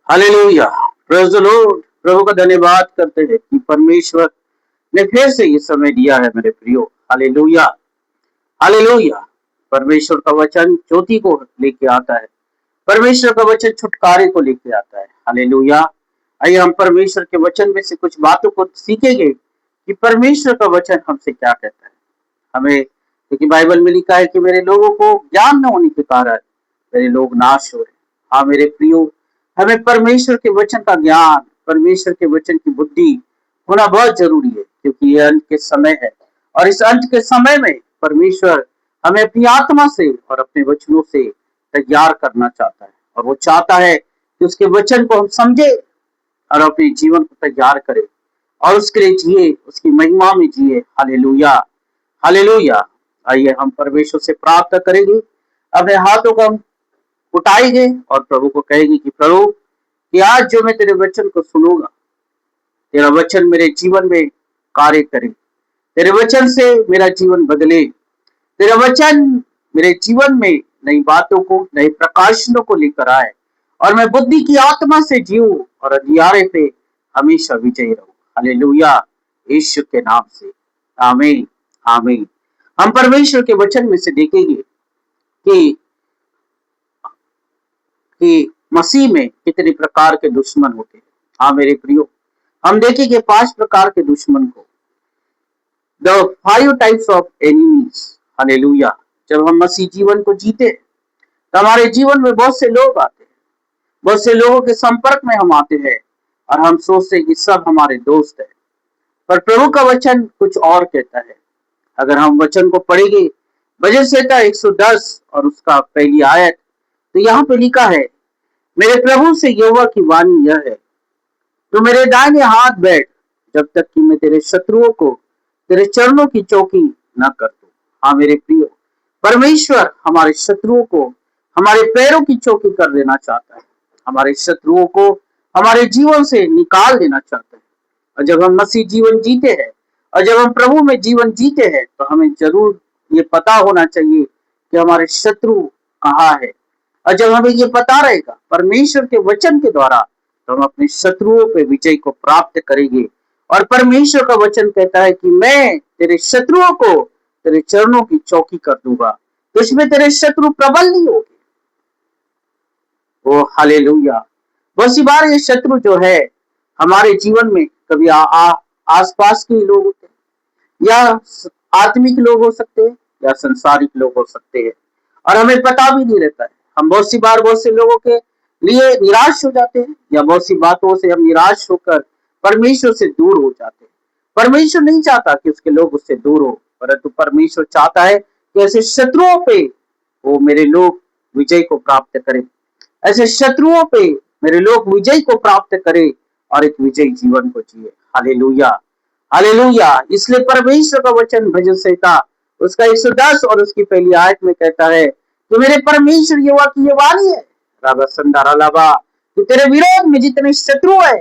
Hallelujah. Praise the Lord. प्रभु का धन्यवाद करते हैं कि परमेश्वर ने फिर से ये समय दिया है मेरे प्रियो। हालेलुया। हालेलुया। परमेश्वर का वचन ज्योति को लेके आता है। परमेश्वर का वचन छुटकारे को लेके आता है। हालेलुया। आइए हम परमेश्वर के वचन में से कुछ बातों को सीखेंगे कि परमेश्वर का वचन हमसे क्या कहता है। हमें क्योंकि बाइबल में लिखा है कि मेरे लोगों को ज्ञान न होने के कारण मेरे लोग नाश हो रहे। हाँ मेरे प्रियो, हमें परमेश्वर के वचन का ज्ञान, परमेश्वर के वचन की बुद्धि होना बहुत जरूरी है, क्योंकि ये अंत के समय है। और इस अंत के समय में परमेश्वर हमें अपनी आत्मा से और अपने वचनों से तैयार करना चाहता है। और वो चाहता है कि उसके वचन को हम समझे और अपने जीवन को तैयार करें और उसके लिए जिए, उसकी महिमा में जिए। हालेलुया। हालेलुया। आइए हम परमेश्वर से प्रार्थना करेंगे, अपने हाथों को हम उठाएंगे और प्रभु को कहेंगे कि प्रभु, कि आज जो मैं तेरे वचन को सुनूंगा, तेरा वचन मेरे जीवन में कार्य करे, तेरे वचन से मेरा जीवन बदले, तेरा वचन मेरे जीवन में नई बातों को, नए प्रकाशनों को लेकर आए और मैं बुद्धि की आत्मा से जीऊं और अंधियारे पे हमेशा विजयी रहूं। हालेलुया। यीशु के नाम से आमीन। आमीन। हम परमेश्वर के वचन में से देखेंगे कि मसीह में कितने प्रकार के दुश्मन होते हैं। हाँ मेरे प्रियो, हम देखेंगे 5 प्रकार के दुश्मन को, the 5 types of enemies. Hallelujah. जब हम मसीह जीवन को जीते तो हमारे जीवन में बहुत से लोग आते हैं, बहुत से लोगों के संपर्क में हम आते हैं और हम सोचते हैं कि सब हमारे दोस्त हैं। पर प्रभु का वचन कुछ और कहता है। अगर हम वचन को पढ़ेंगे, भजन संहिता 110 और उसका पहली आयत, तो यहाँ पे लिखा है, मेरे प्रभु से यहोवा की वाणी यह है, तो मेरे दाहिने हाथ बैठ, जब तक कि मैं तेरे शत्रुओं को तेरे चरणों की चौकी न कर दूं। हाँ मेरे प्रियो, परमेश्वर हमारे शत्रुओं को हमारे पैरों की चौकी कर देना चाहता है, हमारे शत्रुओं को हमारे जीवन से निकाल देना चाहता है। और जब हम मसीह जीवन जीते हैं और जब हम प्रभु में जीवन जीते हैं, तो हमें जरूर ये पता होना चाहिए कि हमारे शत्रु कहाँ है। और जब हमें ये पता रहेगा परमेश्वर के वचन के द्वारा, तो हम अपने शत्रुओं पे विजय को प्राप्त करेंगे। और परमेश्वर का वचन कहता है कि मैं तेरे शत्रुओं को तेरे चरणों की चौकी कर दूंगा, तुझमें तेरे शत्रु प्रबल नहीं होंगे। ओ हालेलुया। बहुत सी बार ये शत्रु जो है हमारे जीवन में कभी आसपास के लोग होते हैं, या आत्मिक लोग हो सकते हैं, या संसारिक लोग हो सकते हैं, और हमें पता भी नहीं रहता है। हम बहुत सी बार बहुत से लोगों के लिए निराश हो जाते हैं, या बहुत सी बातों से हम निराश होकर परमेश्वर से दूर हो जाते हैं। परमेश्वर नहीं चाहता कि उसके लोग उससे दूर हो, परंतु परमेश्वर चाहता है कि ऐसे शत्रुओं पे वो मेरे लोग विजय को प्राप्त करें, ऐसे शत्रुओं पे मेरे लोग विजय को प्राप्त करें और एक विजयी जीवन को जिए। हालेलुया। हालेलुया। इसलिए परमेश्वर का वचन भजन संहिता उसका 110 और उसकी पहली आयत में कहता है कि मेरे परमेश्वर यहोवा की ये वाणी है, राबा संदारा लाबा, कि तेरे विरोध में जितने शत्रु है,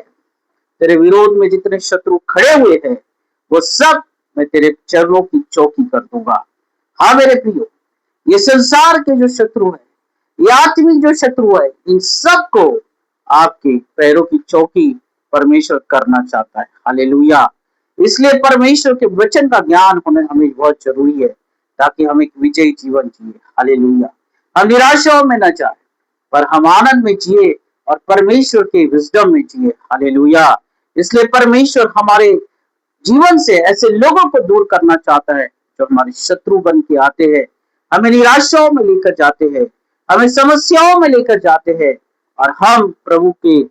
तेरे विरोध में जितने शत्रु खड़े हुए हैं, वो सब मैं तेरे चरणों की चौकी कर दूंगा। हाँ मेरे प्रियो, ये संसार के जो शत्रु है, ये आत्मिक जो शत्रु है, इन सब को आपके पैरों की चौकी परमेश्वर करना चाहता है। हालेलुया। इसलिए परमेश्वर के वचन का ज्ञान होना हमें बहुत जरूरी है, ताकि हम एक विजयी जीवन जिए। हालेलुया। हम निराशाओं में न जाए, पर हम आनंद में जिए और परमेश्वर के विजडम में जिए। हालेलुया। इसलिए परमेश्वर हमारे जीवन से ऐसे लोगों को दूर करना चाहता है जो हमारे शत्रु बन के आते हैं, हमें निराशाओं में लेकर जाते हैं, हमें समस्याओं में लेकर जाते हैं, और हम प्रभु के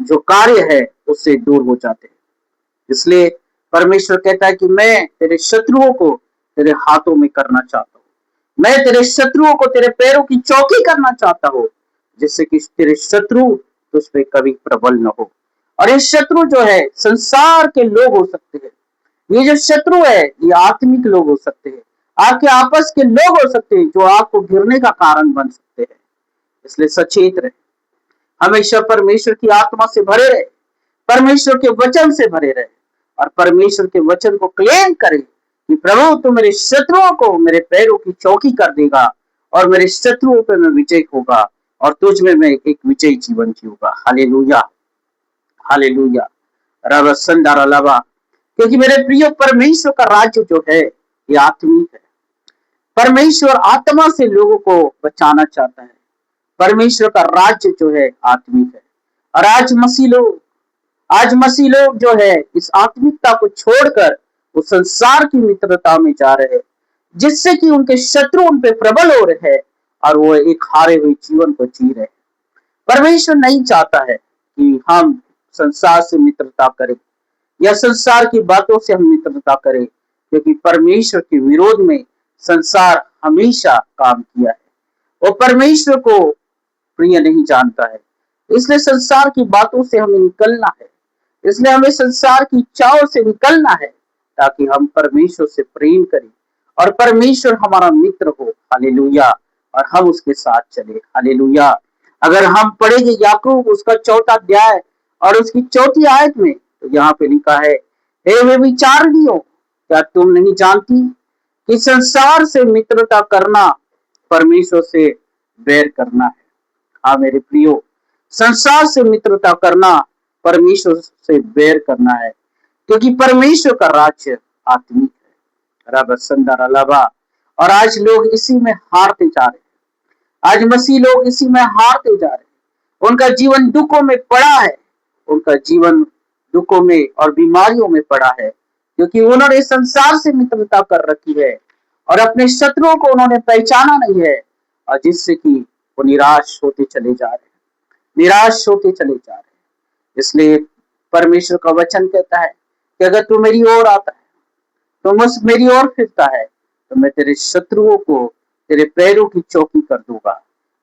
जो कार्य है उससे दूर हो जाते हैं। इसलिए परमेश्वर कहता है कि मैं तेरे शत्रुओं को तेरे हाथों में करना चाहता हूँ, मैं तेरे शत्रुओं को तेरे पैरों की चौकी करना चाहता हूँ, जिससे कि तेरे शत्रु तुझ पे कभी प्रबल न हो। और ये शत्रु जो है संसार के लोग हो सकते हैं, ये जो शत्रु है ये आत्मिक लोग हो सकते हैं, आपके आपस के लोग हो सकते हैं जो आपको गिरने का कारण बन सकते हैं। इसलिए सचेत रहे, हमेशा परमेश्वर की आत्मा से भरे रहे, परमेश्वर के वचन से भरे रहे, और परमेश्वर के वचन को क्लेम करे कि प्रभु तो मेरे शत्रुओं को मेरे पैरों की चौकी कर देगा और मेरे शत्रुओं पर मैं विजय होगा। और तुझ में मैं एक विजयी जीवन जीऊंगा। हालेलुया, हालेलुया, रब संदारा लबा। क्योंकि मेरे प्रिय परमेश्वर का राज्य जो है ये आत्मिक है। परमेश्वर आत्मा से लोगों को बचाना चाहता है। परमेश्वर का राज्य जो है आत्मिक है। और आज मसीह लोग जो है इस आत्मिकता को छोड़कर उस संसार की मित्रता में जा रहे हैं, जिससे कि उनके शत्रु उन पे प्रबल हो रहे हैं और वो एक हारे हुए जीवन को जी रहे हैं। परमेश्वर नहीं चाहता है कि हम संसार से मित्रता करें या संसार की बातों से हम मित्रता करें, क्योंकि परमेश्वर के विरोध में संसार हमेशा काम किया है। वो परमेश्वर को प्रिय नहीं जानता है। इसलिए संसार की बातों से हमें निकलना है। इसलिए हमें संसार की इच्छाओं से निकलना है, ताकि हम परमेश्वर से प्रेम करें और परमेश्वर हमारा मित्र हो। हालेलुया, और हम उसके साथ चले। हालेलुया। अगर हम पढ़ेंगे याकूब उसका 4 अध्याय और उसकी 4 आयत में, तो यहाँ पे लिखा है, हे वे विचारणियों, क्या तुम नहीं जानती कि संसार से मित्रता करना परमेश्वर से बैर करना है। हाँ मेरे प्रियो, संसार से मित्रता करना परमेश्वर से बैर करना है, क्योंकि परमेश्वर का राज्य आत्मिक है। रब संदर अलावा। और आज लोग इसी में हारते जा रहे हैं। आज मसीह लोग इसी में हारते जा रहे हैं। उनका जीवन दुखों में पड़ा है। उनका जीवन दुखों में और बीमारियों में पड़ा है, क्योंकि उन्होंने संसार से मित्रता कर रखी है और अपने शत्रुओं को उन्होंने पहचाना नहीं है, और जिससे कि वो निराश होते चले जा रहे हैं, निराश होते चले जा रहे हैं। इसलिए परमेश्वर का वचन कहता है कि अगर तू मेरी ओर आता है, तो मुझ मेरी ओर फिरता है, तो मैं तेरे शत्रुओं को तेरे पैरों की चौकी कर दूंगा।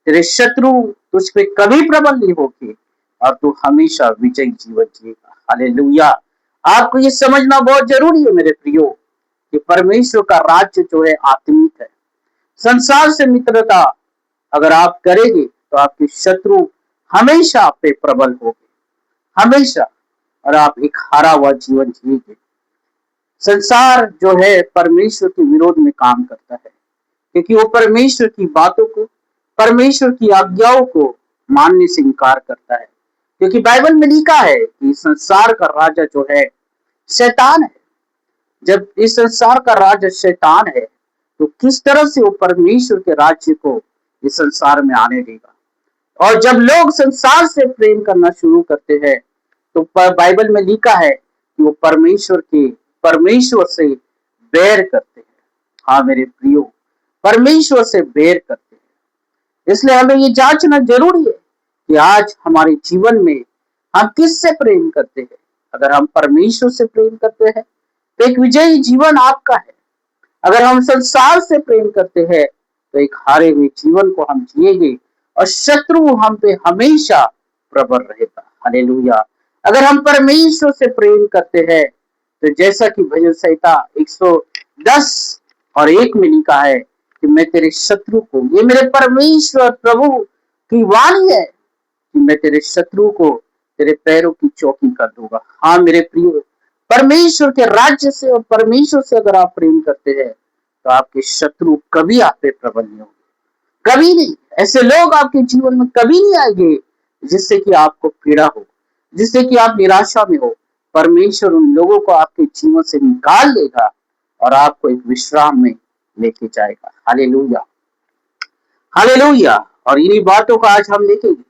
तेरे शत्रु तुझ पे कभी प्रबल नहीं होगी और तू हमेशा विजयी जीवन जिएगा। हालेलुया। आपको ये समझना बहुत जरूरी है मेरे प्रियो, कि परमेश्वर का राज्य जो है आत्मिक है। संसार से मित्रता अगर आप करेंगे तो आपके शत्रु हमेशा आप पे प्रबल होंगे, हमेशा, और आप एक हारा हुआ जीवन जिएंगे। संसार जो है परमेश्वर के विरोध में काम करता है, क्योंकि वो परमेश्वर की बातों को, परमेश्वर की आज्ञाओं को मानने से इनकार करता है। क्योंकि बाइबल में लिखा है कि संसार का राजा जो है शैतान है। जब इस संसार का राजा शैतान है, तो किस तरह से वो परमेश्वर के राज्य को इस संसार में आने देगा। और जब लोग संसार से प्रेम करना शुरू करते हैं, तो बाइबल में लिखा है कि वो परमेश्वर से बैर करते हैं। हाँ मेरे प्रियो, परमेश्वर से बैर करते हैं। इसलिए हमें ये जांचना जरूरी है कि आज हमारे जीवन में हम किससे प्रेम करते हैं। अगर हम परमेश्वर से प्रेम करते हैं, तो एक विजयी जीवन आपका है। अगर हम संसार से प्रेम करते हैं, तो एक हारे हुए जीवन को हम जिएंगे और शत्रु हम पे हमेशा प्रबल रहेगा। हालेलुया। अगर हम परमेश्वर से प्रेम करते हैं, तो जैसा कि भजन संहिता 110:1 में लिखा है कि मैं तेरे शत्रु को, ये मेरे परमेश्वर प्रभु की वाणी है, कि मैं तेरे शत्रु को तेरे पैरों की चौकी कर दूंगा। हाँ मेरे प्रियो, परमेश्वर के राज्य से और परमेश्वर से अगर आप प्रेम करते हैं, तो आपके शत्रु कभी आप पे प्रबल नहीं होंगे, कभी नहीं। ऐसे लोग आपके जीवन में कभी नहीं आएंगे जिससे कि आपको पीड़ा हो, जिससे कि आप निराशा में हो। परमेश्वर उन लोगों को आपके जीवन से निकाल लेगा और आपको एक विश्राम में लेके जाएगा। Hallelujah, hallelujah. और इन्हीं बातों को आज हम देखेंगे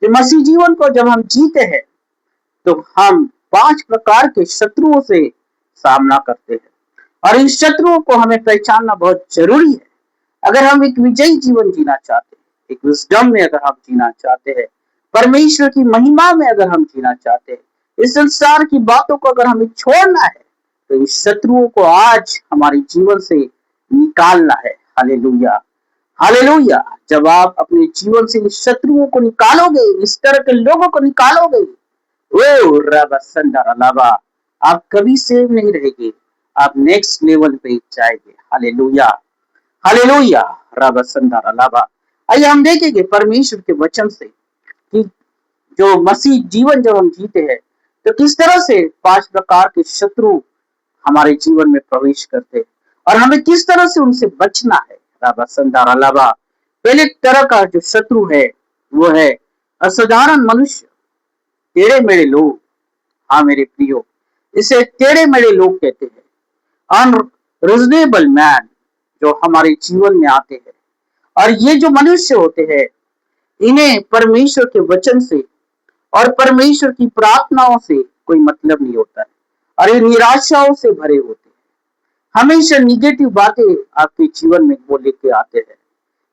कि मसीह जीवन को जब हम जीते हैं, तो हम 5 प्रकार के शत्रुओं से सामना करते हैं, और इन शत्रुओं को हमें पहचानना बहुत जरूरी है। अगर हम एक विजयी जीवन जीना चाहते हैं, एक विजडम में अगर हम जीना चाहते हैं, परमेश्वर की महिमा में अगर हम जीना चाहते हैं, इस संसार की बातों को अगर हमें छोड़ना है, तो इन शत्रुओं को आज हमारे जीवन से निकालना है। Hallelujah, hallelujah. जब आप अपने जीवन से इस शत्रुओं को निकालोगे, इस तरह के लोगों को निकालोगे, वो रबा, आप कभी सेव नहीं रहेंगे, आप नेक्स्ट लेवल पे जाएंगे। हालेलुया, हालेलुया, रब संदारा। आइए हम देखेंगे परमेश्वर के वचन से कि जो मसीह जीवन जब हम जीते हैं, तो किस तरह से 5 प्रकार के शत्रु हमारे जीवन में प्रवेश करते हैं और हमें किस तरह से उनसे बचना है। रब संदारा। पहले तरह का जो शत्रु है वो है असाधारण मनुष्य, टेढ़े मेढ़े लोग। हाँ मेरे प्रियो, इसे टेढ़े मेढ़े लोग कहते हैं, अनरिजनेबल मैन, जो हमारे जीवन में आते हैं। और ये जो मनुष्य होते हैं, इन्हें परमेश्वर के वचन से और परमेश्वर की प्रार्थनाओं से कोई मतलब नहीं होता है, और ये निराशाओं से भरे होते हैं। हमेशा निगेटिव बातें आपके जीवन में वो लेके आते हैं।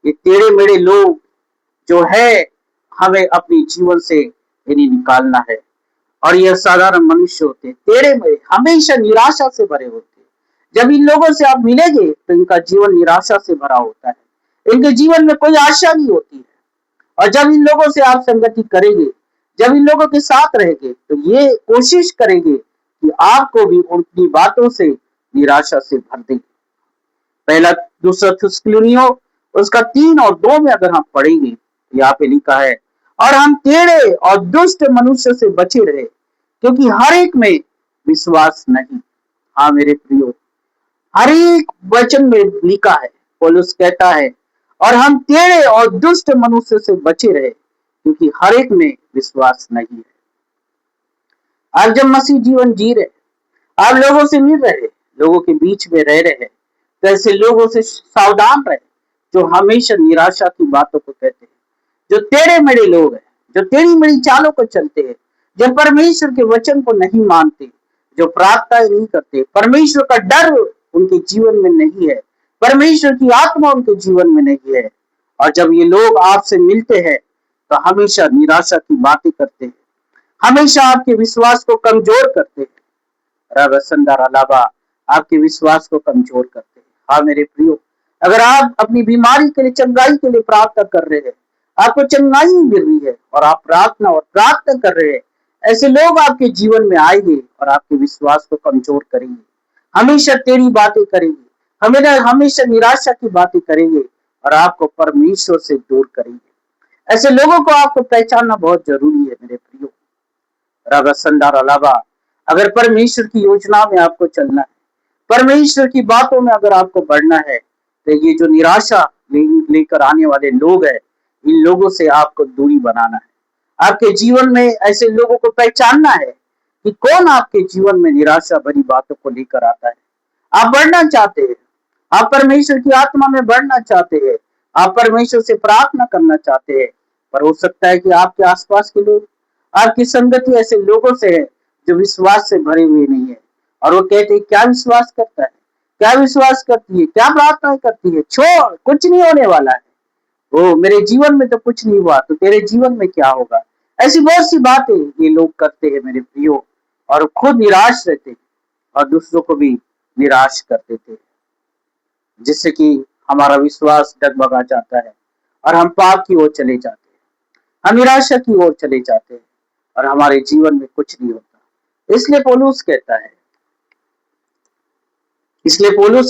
ये टेढ़े मेढ़े लोग जो है, हमें अपने जीवन से इन्हें निकालना है। और ये साधारण मनुष्य होते हैं, टेढ़े मेढ़े, हमेशा निराशा से भरे होते हैं। जब इन लोगों से आप मिलेंगे तो इनका जीवन निराशा से भरा होता है, इनके जीवन में कोई आशा नहीं होती है। और जब इन लोगों से आप संगति करेंगे, जब इन लोगों के साथ रहेंगे, तो ये कोशिश करेंगे कि आपको भी उनकी बातों से निराशा से भर देंगे। पहला दूसरा थिस्सलुनीयों उसका 3 और 2 में अगर हम पढ़ेंगे, यहाँ पे लिखा है, और हम टेढ़े और दुष्ट मनुष्य से बचे रहे, क्योंकि हर एक में विश्वास नहीं। हाँ मेरे प्रियो, हर एक वचन में लिखा है, पौलुस कहता है, और हम टेढ़े और दुष्ट मनुष्य से बचे रहे, क्योंकि हर एक में विश्वास नहीं है। आप जब मसीह जीवन जी रहे, आप लोगों से मिल रहे, लोगों के बीच में रह रहे, तो ऐसे लोगों से सावधान रहे जो हमेशा निराशा की बातों को कहते हैं, जो टेढ़े मेढ़े लोग हैं, जो टेढ़ी मेढ़ी चालों को चलते हैं, जो परमेश्वर के वचन को नहीं मानते, जो प्रार्थना नहीं करते, परमेश्वर का डर उनके जीवन में नहीं है, परमेश्वर की आत्मा उनके जीवन में नहीं है। और जब ये लोग आपसे मिलते हैं तो हमेशा निराशा की बातें करते हैं, हमेशा आपके विश्वास को कमजोर करते हैं, अलावा आपके विश्वास को कमजोर करते हैं। हाँ मेरे प्रियो, अगर आप अपनी बीमारी के लिए, चंगाई के लिए प्रार्थना कर रहे हैं, आपको चंगाई मिल रही है और आप प्रार्थना कर रहे हैं, ऐसे लोग आपके जीवन में आएंगे और आपके विश्वास को कमजोर करेंगे, हमेशा तेरी बातें करेंगे, हमेशा निराशा की बातें करेंगे और आपको परमेश्वर से दूर करेंगे। ऐसे लोगों को आपको पहचानना बहुत जरूरी है मेरे प्रियो। अलावा अगर परमेश्वर की योजना में आपको चलना है, परमेश्वर की बातों में अगर आपको बढ़ना है, तो ये जो निराशा लेकर आने वाले लोग हैं, इन लोगों से आपको दूरी बनाना है। आपके जीवन में ऐसे लोगों को पहचानना है कि कौन आपके जीवन में निराशा भरी बातों को लेकर आता है। आप बढ़ना चाहते हैं, आप परमेश्वर की आत्मा में बढ़ना चाहते हैं, आप परमेश्वर से प्रार्थना करना चाहते हैं, पर हो सकता है कि आपके आसपास के लोग, आपकी संगति ऐसे लोगों से है जो विश्वास से भरे हुए नहीं है। और वो कहते हैं, क्या विश्वास करता है, क्या विश्वास करती है, क्या प्रार्थना करती है, छोड़, कुछ नहीं होने वाला है। ओ मेरे जीवन में तो कुछ नहीं हुआ, तो तेरे जीवन में क्या होगा। ऐसी बहुत सी बातें ये लोग करते हैं मेरे प्रियो, और खुद निराश रहते हैं और दूसरों को भी निराश कर देते हैं, जिससे कि हमारा विश्वास डगमगा जाता है और हम पाप की ओर चले जाते हैं, हम निराशा की ओर चले जाते हैं और हमारे जीवन में कुछ नहीं होता। इसलिए पौलुस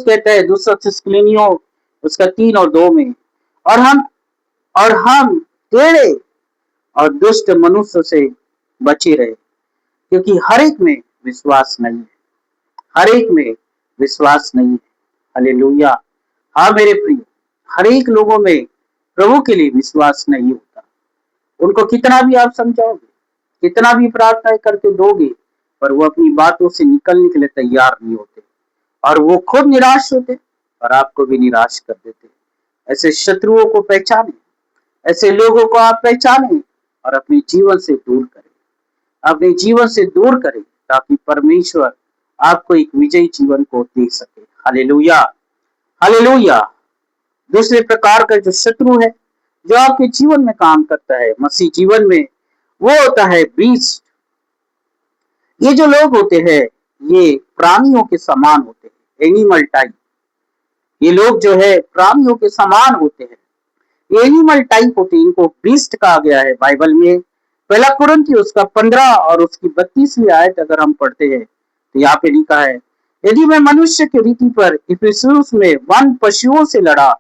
कहता है दूसरा थिस्सलुनीयों उसका 3 और 2 में, और हम टेढ़े और दुष्ट मनुष्य से बचे रहे, क्योंकि हर एक में विश्वास नहीं है, हर एक में विश्वास नहीं है। हालेलुया। हाँ मेरे प्रिय, हर एक लोगों में प्रभु के लिए विश्वास नहीं होता। उनको कितना भी आप समझाओगे, कितना भी प्रार्थना करके दोगे, पर वो अपनी बातों से निकलने के लिए तैयार नहीं होते और वो खुद निराश होते और आपको भी निराश कर देते। ऐसे शत्रुओं को पहचाने, ऐसे लोगों को आप पहचाने और अपने जीवन से दूर करें, अपने जीवन से दूर करें, ताकि परमेश्वर आपको एक विजयी जीवन को दे सके। Hallelujah, hallelujah. दूसरे प्रकार का जो शत्रु है, जो आपके जीवन में काम करता है मसीह जीवन में, वो होता है बीस्ट। ये जो लोग होते हैं, ये प्राणियों के समान होते हैं, एनिमल टाइप। ये लोग जो है प्राणियों के समान होते हैं, एनिमल टाइप होते हैं, इनको बीस्ट कहा गया है बाइबल में। पहला कुरिन्थियों उसका 15 और उसकी 32वीं आयत अगर हम पढ़ते हैं, तो यहाँ पे लिखा है, यदि मैं मनुष्य की रीति पर इफिसुस में वन पशुओं से लड़ा,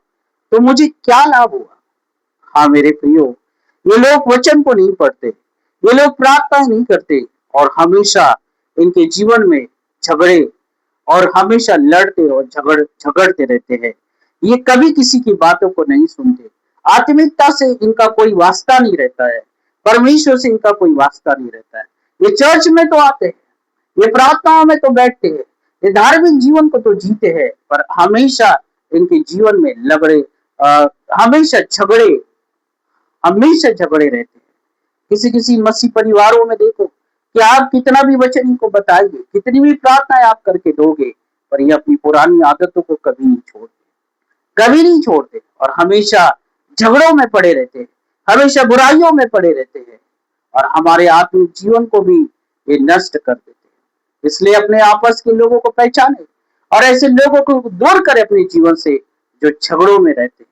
तो मुझे क्या लाभ हुआ। हाँ मेरे प्रियो, ये लोग वचन को नहीं पढ़ते, ये लोग प्रार्थना नहीं करते और हमेशा इनके जीवन में झगड़े और हमेशा लड़ते और झगड़ते रहते हैं। ये कभी किसी की बातों को नहीं सुनते। आत्मिकता से इनका कोई वास्ता नहीं रहता है, परमेश्वर से इनका कोई वास्ता नहीं रहता है। ये चर्च में तो आते हैं, ये प्रार्थनाओं में तो बैठते हैं, ये धार्मिक जीवन को तो जीते हैं, पर हमेशा इनके जीवन में हमेशा झगड़े हमेशा झगड़े रहते हैं। किसी किसी मसीह परिवारों में देखो कि आप कितना भी वचन इनको बताइए, कितनी भी प्रार्थनाएं आप करके दोगे, पर ये अपनी पुरानी आदतों को कभी नहीं छोड़ते और हमेशा झगड़ों में पड़े रहते हैं, हमेशा बुराइयों में पड़े रहते हैं और हमारे आत्मिक जीवन को भी ये नष्ट कर देते हैं। इसलिए अपने आपस के लोगों को पहचाने और ऐसे लोगों को दूर करें अपने जीवन से जो झगड़ों में रहते हैं,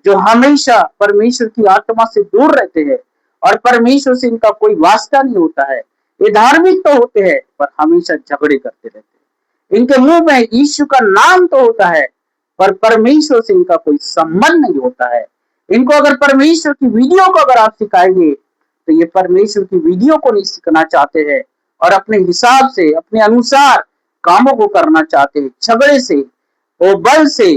जो हमेशा परमेश्वर की आत्मा से दूर रहते हैं और परमेश्वर से इनका कोई वास्ता नहीं होता है। ये धार्मिक तो होते हैं पर हमेशा झगड़े करते रहते हैं। इनके मुंह में यीशु का नाम तो होता है पर परमेश्वर से इनका कोई संबंध नहीं होता है। इनको अगर परमेश्वर की वीडियो को अगर आप सिखाएंगे तो ये परमेश्वर की वीडियो को नहीं सीखना चाहते हैं और अपने हिसाब से अपने अनुसार कामों को करना चाहते हैं, झगड़े से और बल से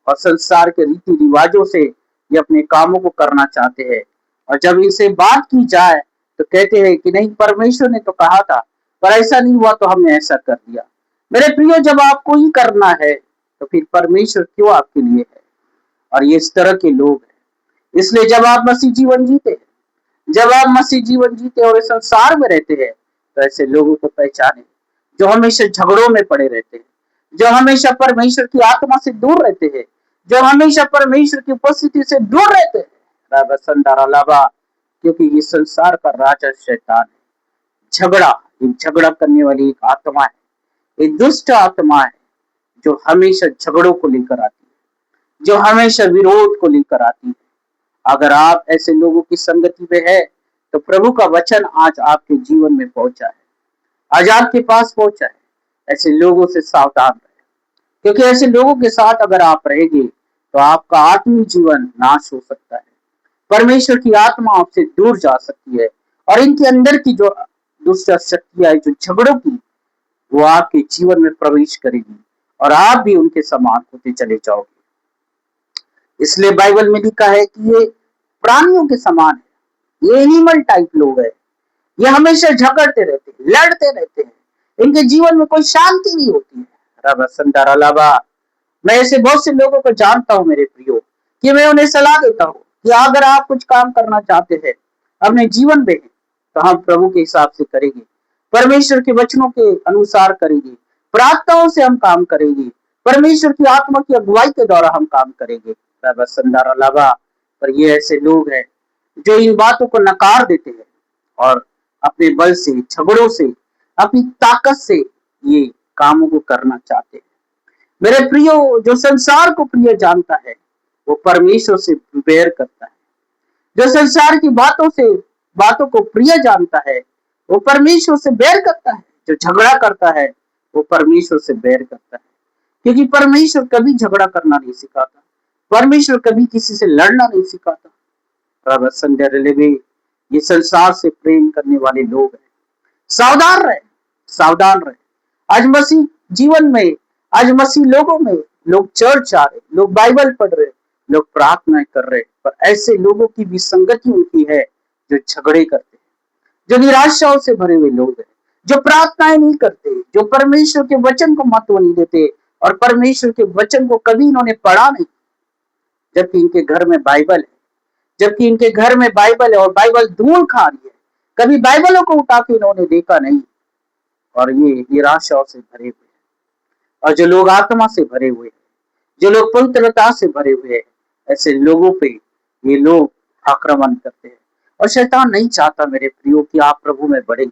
और संसार के रीति रिवाजों से ये अपने कामों को करना चाहते हैं। और जब इनसे बात की जाए तो कहते हैं कि नहीं, परमेश्वर ने तो कहा था पर ऐसा नहीं हुआ तो हमने ऐसा कर दिया। मेरे प्रियो, जब आपको ही करना है तो फिर परमेश्वर क्यों आपके लिए है? और ये इस तरह के लोग हैं। इसलिए जब आप मसीह जीवन जीते और इस संसार में रहते हैं तो ऐसे लोगों को पहचाने जो हमेशा झगड़ों में पड़े रहते हैं, जो हमेशा परमेश्वर की आत्मा से दूर रहते हैं, जो हमेशा परमेश्वर की उपस्थिति से दूर रहते हैं। क्योंकि ये संसार का राजा शैतान है। झगड़ा करने वाली एक आत्मा है, एक दुष्ट आत्मा है जो हमेशा झगड़ों को लेकर आती है, जो हमेशा विरोध को लेकर आती है। अगर आप ऐसे लोगों की संगति में है तो प्रभु का वचन आज आपके जीवन में पहुंचा है, आज आपके पास पहुंचा है। ऐसे लोगों से सावधान रहे, क्योंकि ऐसे लोगों के साथ अगर आप रहेंगे तो आपका आत्मिक जीवन नाश हो सकता है, परमेश्वर की आत्मा आपसे दूर जा सकती है और इनके अंदर की जो दुष्ट शक्तियां है, जो झगड़ों की, वो आपके जीवन में प्रवेश करेगी और आप भी उनके समान होते चले जाओगे। इसलिए बाइबल में लिखा है कि ये प्राणियों के समान है, ये एनिमल टाइप लोग है, ये हमेशा झगड़ते रहते हैं, लड़ते रहते हैं, इनके जीवन में कोई शांति नहीं होती है। मैं ऐसे बहुत से लोगों को जानता हूं मेरे प्रियो, कि मैं उन्हें सलाह देता हूं कि अगर आप कुछ काम करना चाहते हैं अपने जीवन में तो हम प्रभु के हिसाब से करेंगे, परमेश्वर के वचनों के अनुसार करेंगे, प्रार्थनाओं से हम काम करेंगे, परमेश्वर की आत्मा की अगुवाई के द्वारा हम काम करेंगे। पर ये ऐसे लोग हैं जो इन बातों को नकार देते हैं और अपने बल से, झगड़ों से, अपनी ताकत से ये कामों को करना चाहते हैं। मेरे प्रियो, जो संसार को प्रिय जानता है वो परमेश्वर से बैर करता है। जो संसार की बातों को प्रिय जानता है वो परमेश्वर से बैर करता है। जो झगड़ा करता है वो परमेश्वर से बैर करता है, क्योंकि परमेश्वर कभी झगड़ा करना नहीं सिखाता, परमेश्वर कभी किसी से लड़ना नहीं सिखाता। ये संसार से प्रेम करने वाले लोग हैं। सावधान रहे। आज मसीह जीवन में, आज मसीह लोगों में लोग चर्च आ रहे, लोग बाइबल पढ़ रहे, लोग प्रार्थनाएं कर रहे, पर ऐसे लोगों की भी संगति उनकी है जो झगड़े करते हैं, जो निराशाओं से भरे हुए लोग हैं, जो प्रार्थनाएं नहीं करते, जो परमेश्वर के वचन को महत्व नहीं देते और परमेश्वर के वचन को कभी इन्होंने पढ़ा नहीं, जबकि इनके घर में बाइबल है, जबकि इनके घर में बाइबल है और बाइबल धूल खा रही है। कभी बाइबलों को उठा के इन्होंने देखा नहीं और ये निराशाओं से भरे हुए हैं। और जो लोग आत्मा से भरे हुए हैं, जो लोग पवित्रता से भरे हुए हैं, ऐसे लोगों पे ये लोग आक्रमण करते हैं। और शैतान नहीं चाहता मेरे प्रियो कि आप प्रभु में बढ़े।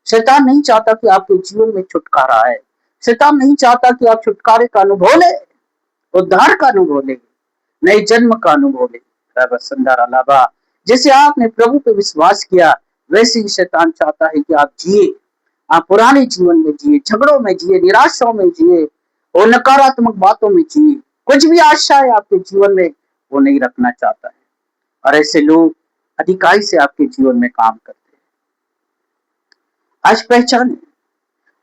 शैतान नहीं चाहता कि आपके जीवन में छुटकारा आए। शैतान नहीं चाहता कि आप छुटकारे का अनुभव ले, उद्धार का अनुभव ले, नए जन्म का अनुभव ले। जैसे आपने प्रभु पे विश्वास किया वैसे ही शैतान चाहता है कि आप जिए, आप पुराने जीवन में जिए, झगड़ों में जिए, निराशाओं में जिए और नकारात्मक बातों में जिए। कुछ भी आशा है आपके जीवन में वो नहीं रखना चाहता है और ऐसे लोग अधिकारी से आपके जीवन में काम करते हैं। आज पहचाने,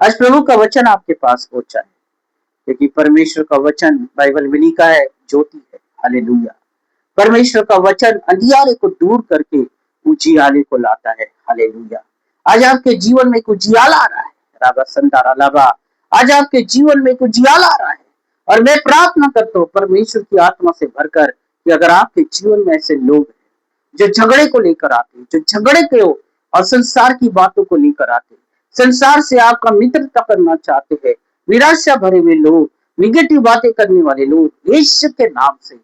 आज प्रभु का वचन आपके पास पहुंचा है, क्योंकि परमेश्वर का वचन बाइबल में लिखा है ज्योति है। हालेलुया। परमेश्वर का वचन अंधियारे को दूर करके उजियाले को लाता है। हालेलुया। आज आपके जीवन में एक उजियाला आ रहा है। राबा संतारा लाबा, आज आपके जीवन में एक उजियाला आ रहा है। और मैं प्रार्थना करता हूँ परमेश्वर की आत्मा से भरकर कि अगर आपके जीवन में ऐसे लोग हैं जो झगड़े को लेकर आते, जो झगड़े के हो और संसार की बातों को लेकर आते, संसार से आपका मित्रता करना चाहते हैं, निराशा भरे हुए लोग, निगेटिव बातें करने वाले लोग, यीशु के नाम से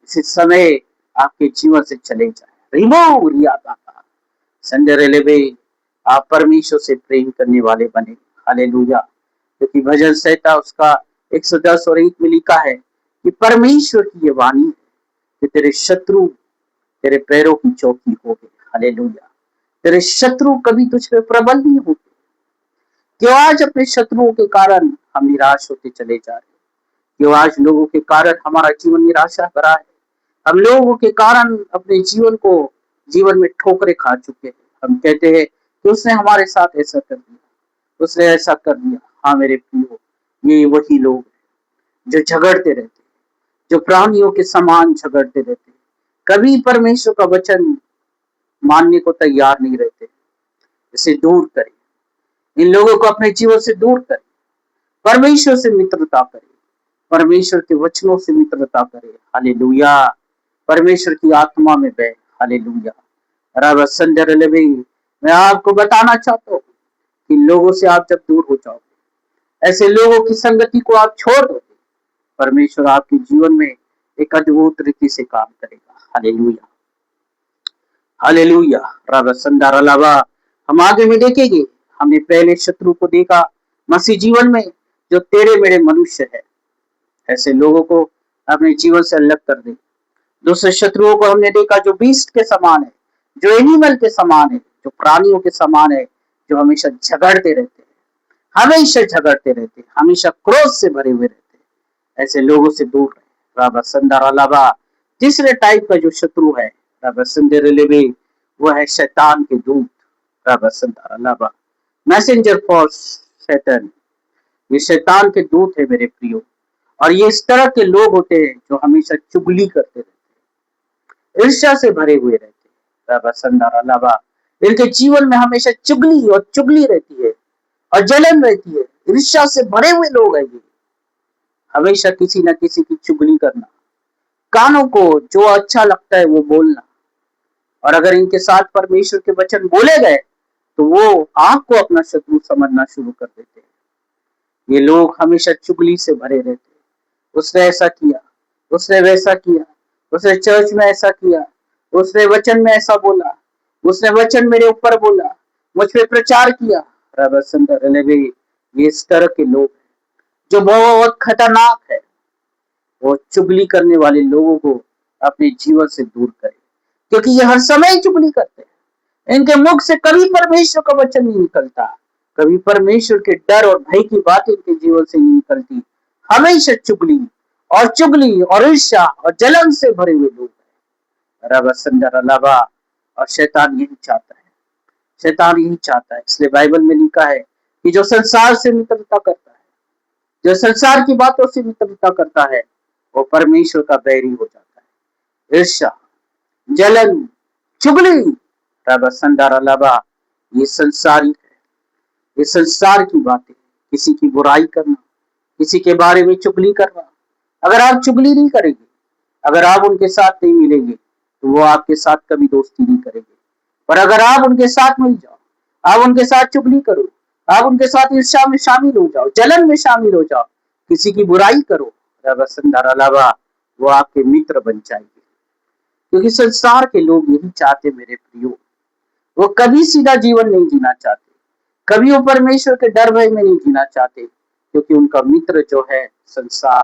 इस समय आपके जीवन से चले जाए। रिमूव रिया दाता संजय लेवे, आप परमेश्वर से प्रेम करने वाले बने। हालेलुया। क्योंकि भजन संहिता उसका 110 और 1 में लिखा है कि परमेश्वर की ये वाणी है कि तेरे शत्रु तेरे पैरों की चौकी हो गए। हालेलुया। तेरे शत्रु कभी तुझ पे प्रबल नहीं होते। क्यों आज अपने शत्रुओं के कारण हम निराश होते चले जा रहे हैं? क्यों आज लोगों के कारण हमारा जीवन निराशा भरा है? हम लोगों के कारण अपने जीवन में ठोकरें खा चुके हैं। हम कहते हैं कि उसने हमारे साथ ऐसा कर दिया, उसने ऐसा कर दिया। हाँ मेरे प्रियो, ये वही लोग हैं जो झगड़ते रहते, जो प्राणियों के समान झगड़ते रहते, कभी परमेश्वर का वचन मानने को तैयार नहीं रहते। इसे दूर करें, इन लोगों को अपने जीवन से दूर करें, परमेश्वर से मित्रता करें, परमेश्वर के वचनों से मित्रता करें। हालेलुया। परमेश्वर की आत्मा में बह। हालेलुया। रब संजर लेवे, मैं आपको बताना चाहता हूँ कि लोगों से आप जब दूर हो जाओगे, ऐसे लोगों की संगति को आप छोड़ दोगे, परमेश्वर आपके जीवन में एक अद्भुत रीति से काम करेगा। हालेलुया। हालेलुया। रब संदार अलावा हम आगे में देखेंगे, हमने पहले शत्रु को देखा मसीह जीवन में जो तेरे मेरे मनुष्य है, ऐसे लोगों को अपने जीवन से अलग कर दे। दूसरे शत्रुओं को हमने देखा जो बीस्ट के समान है, जो एनिमल के समान है, जो प्राणियों के समान है, जो हमेशा झगड़ते रहते हैं, हमेशा झगड़ते रहते हैं, हमेशा क्रोध से भरे हुए रहते हैं। ऐसे लोगों से दूर रहे। राबा संदार अलावा तीसरे टाइप का जो शत्रु है, राबा संदेर लेवे, वो है शैतान के दूत। राबा संदार अलावा मैसेंजर फॉर शैतान, ये शैतान के दूत है मेरे प्रियो। और ये इस तरह के लोग होते हैं जो हमेशा चुगली करते रहते हैं, ईर्ष्या से भरे हुए रहते हैं। राबा संदार अलावा इनके जीवन में हमेशा चुगली और चुगली रहती है और जलन रहती है, ईर्ष्या से भरे हुए लोग हैं ये। हमेशा किसी न किसी की चुगली करना, कानों को जो अच्छा लगता है वो बोलना। और अगर इनके साथ परमेश्वर के वचन बोले गए तो वो आपको अपना शत्रु समझना शुरू कर देते हैं। ये लोग हमेशा चुगली से भरे रहते हैं। उसने ऐसा किया, उसने वैसा किया, उसने चर्च में ऐसा किया, उसने वचन में ऐसा बोला, उसने वचन मेरे ऊपर बोला, मुझ पे प्रचार किया। ये इस तरह के लोग हैं जो बहुत खतरनाक है। वो चुगली करने वाले लोगों को अपने जीवन से दूर करें, क्योंकि ये हर समय चुगली करते हैं। इनके मुख से कभी परमेश्वर का वचन नहीं निकलता, कभी परमेश्वर के डर और भय की बात इनके जीवन से नहीं निकलती। हमेशा चुगली और ईर्ष्या और जलन से भरे हुए लोग हैं। रब संजर अलावा, और शैतान यही चाहता है, शैतान यही चाहता है। इसलिए बाइबल में लिखा है कि जो संसार से मित्रता करता है, जो संसार की बातों से मित्रता करता है, वो परमेश्वर का बैरी हो जाता है। ईर्ष्या, जलन, चुगली, रब संदार अलावा, ये संसारिक है, ये संसार की बातें, किसी की बुराई करना, किसी के बारे में चुगली करना। अगर आप चुगली नहीं करेंगे, अगर आप उनके साथ नहीं मिलेंगे, तो वो आपके साथ कभी दोस्ती नहीं करेंगे। पर अगर आप उनके साथ मिल जाओ, आप उनके साथ चुगली करो, आप उनके साथ ईर्ष्या में शामिल हो जाओ, जलन में शामिल हो जाओ, किसी की बुराई करो, रब संदार अलावा, वो आपके मित्र बन जाएंगे। क्योंकि संसार के लोग यही चाहते मेरे प्रियो, वो कभी सीधा जीवन नहीं जीना चाहते, कभी वो परमेश्वर के डर भय में नहीं जीना चाहते, क्योंकि उनका मित्र जो है संसार